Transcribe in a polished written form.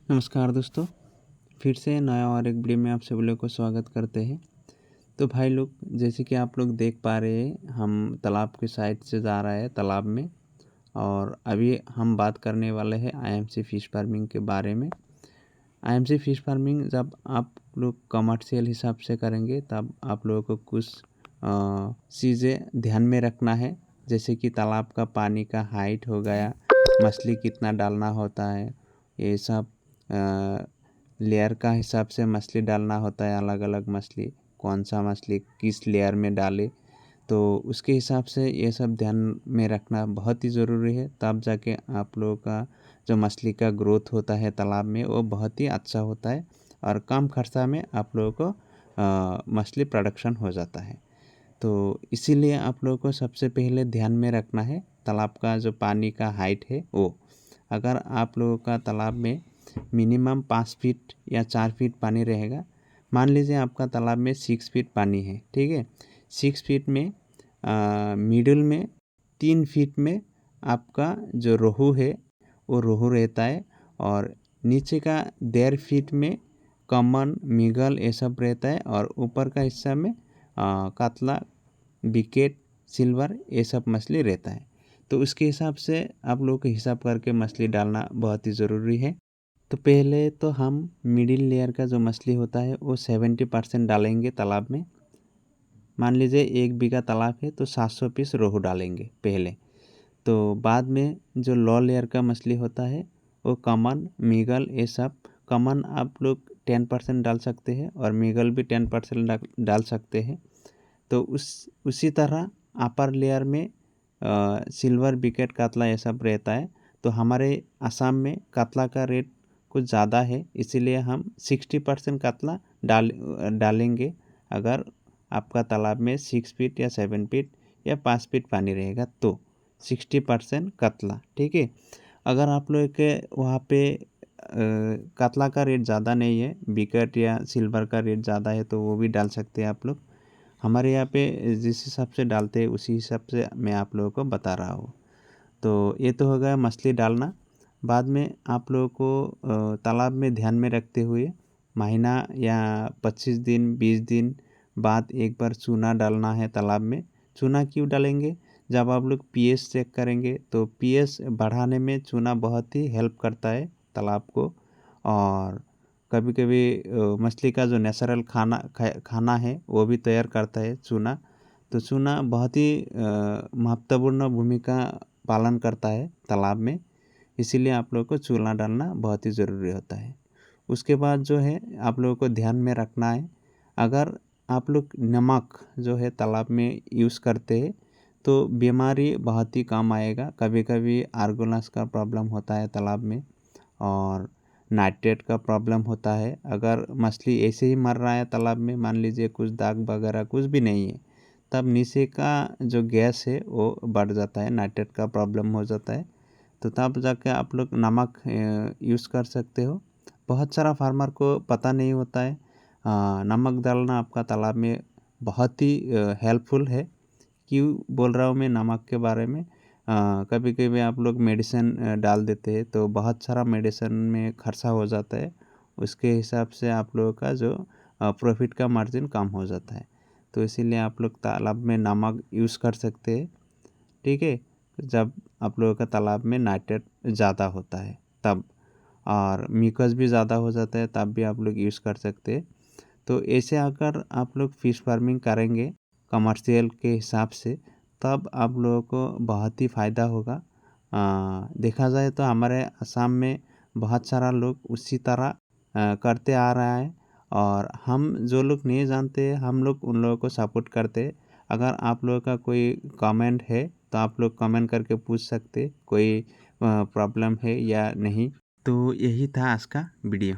नमस्कार दोस्तों, फिर से नया और एक वीडियो में आप सभी लोग को स्वागत करते हैं। तो भाई लोग, जैसे कि आप लोग देख पा रहे हैं, हम तालाब के साइड से जा रहे हैं तालाब में। और अभी हम बात करने वाले हैं आईएमसी फिश फार्मिंग के बारे में। आईएमसी फिश फार्मिंग जब आप लोग कमर्शियल हिसाब से करेंगे तब आप लोगों को कुछ चीज़ें ध्यान में रखना है, जैसे कि तालाब का पानी का हाइट हो गया, मछली कितना डालना होता है, ये सब लेयर का हिसाब से मछली डालना होता है। अलग अलग मछली, कौन सा मछली किस लेयर में डाले, तो उसके हिसाब से ये सब ध्यान में रखना बहुत ही ज़रूरी है। तब जाके आप लोगों का जो मछली का ग्रोथ होता है तालाब में वो बहुत ही अच्छा होता है और कम खर्चा में आप लोगों को मछली प्रोडक्शन हो जाता है। तो इसीलिए आप लोगों को सबसे पहले ध्यान में रखना है तालाब का जो पानी का हाइट है वो। अगर आप लोगों का तालाब में मिनिमम 5 फीट या 4 फीट पानी रहेगा, मान लीजिए आपका तालाब में 6 फीट पानी है, ठीक है। 6 फीट में मिडिल में 3 फीट में आपका जो रोहू है वो रोहू रहता है, और नीचे का 1.5 फीट में कमन मिगल ये सब रहता है, और ऊपर का हिस्सा में कातला, बिकेट, सिल्वर ये सब मछली रहता है। तो उसके हिसाब से आप लोगों को हिसाब करके मछली डालना बहुत ही ज़रूरी है। तो पहले तो हम मिडिल लेयर का जो मछली होता है वो 70% डालेंगे तालाब में। मान लीजिए 1 बीघा तालाब है तो 700 पीस रोहू डालेंगे पहले। तो बाद में जो लो लेयर का मछली होता है वो कमन, मिगल ये सब। कमन आप लोग 10% डाल सकते हैं और मिगल भी 10% डाल सकते हैं। तो उसी तरह अपर लेयर में सिल्वर, बिकेट, कातला ये सब रहता है। तो हमारे आसाम में कातला का रेट कुछ ज़्यादा है, इसीलिए हम 60% कातला डालेंगे। अगर आपका तालाब में 6 फीट या 7 फीट या 5 फीट पानी रहेगा तो 60% कातला, ठीक है। अगर आप लोग के वहाँ पे कातला का रेट ज़्यादा नहीं है, बिकेट या सिल्वर का रेट ज़्यादा है, तो वो भी डाल सकते हैं आप लोग। हमारे यहाँ पे जिस हिसाब से डालते हैं उसी हिसाब से मैं आप लोगों को बता रहा हूँ। तो ये तो हो गया मछली डालना। बाद में आप लोगों को तालाब में ध्यान में रखते हुए महीना या 25 दिन 20 दिन बाद एक बार चूना डालना है तालाब में। चूना क्यों डालेंगे? जब आप लोग पीएच चेक करेंगे तो पीएच बढ़ाने में चूना बहुत ही हेल्प करता है तालाब को। और कभी कभी मछली का जो नेचुरल खाना है वो भी तैयार करता है चूना। तो चूना बहुत ही महत्वपूर्ण भूमिका पालन करता है तालाब में, इसीलिए आप लोगों को चूना डालना बहुत ही ज़रूरी होता है। उसके बाद जो है आप लोगों को ध्यान में रखना है, अगर आप लोग नमक जो है तालाब में यूज़ करते हैं तो बीमारी बहुत ही कम आएगा। कभी कभी आर्गोनास का प्रॉब्लम होता है तालाब में, और नाइट्रेट का प्रॉब्लम होता है। अगर मछली ऐसे ही मर रहा है तालाब में, मान लीजिए कुछ दाग वगैरह कुछ भी नहीं है, तब नीचे का जो गैस है वो बढ़ जाता है, नाइट्रेट का प्रॉब्लम हो जाता है। तो तब जाके आप लोग नमक यूज़ कर सकते हो। बहुत सारा फार्मर को पता नहीं होता है, नमक डालना आपका तालाब में बहुत ही हेल्पफुल है। क्यों बोल रहा हूँ मैं नमक के बारे में? कभी कभी आप लोग मेडिसिन डाल देते हैं तो बहुत सारा मेडिसिन में खर्चा हो जाता है, उसके हिसाब से आप लोगों का जो प्रॉफिट का मार्जिन कम हो जाता है। तो इसीलिए आप लोग तालाब में नमक यूज़ कर सकते हैं, ठीक है। जब आप लोगों का तालाब में नाइट्रेट ज़्यादा होता है तब, और म्यूकस भी ज़्यादा हो जाता है तब भी आप लोग यूज़ कर सकते हैं। तो ऐसे अगर आप लोग फिश फार्मिंग करेंगे कमर्शियल के हिसाब से, तब आप लोगों को बहुत ही फ़ायदा होगा। देखा जाए तो हमारे असम में बहुत सारा लोग उसी तरह करते आ रहा है, और हम जो लोग नहीं जानते हम लोग उन लोगों को सपोर्ट करते हैं। अगर आप लोगों का कोई कमेंट है तो आप लोग कमेंट करके पूछ सकते कोई प्रॉब्लम है या नहीं। तो यही था आज का वीडियो।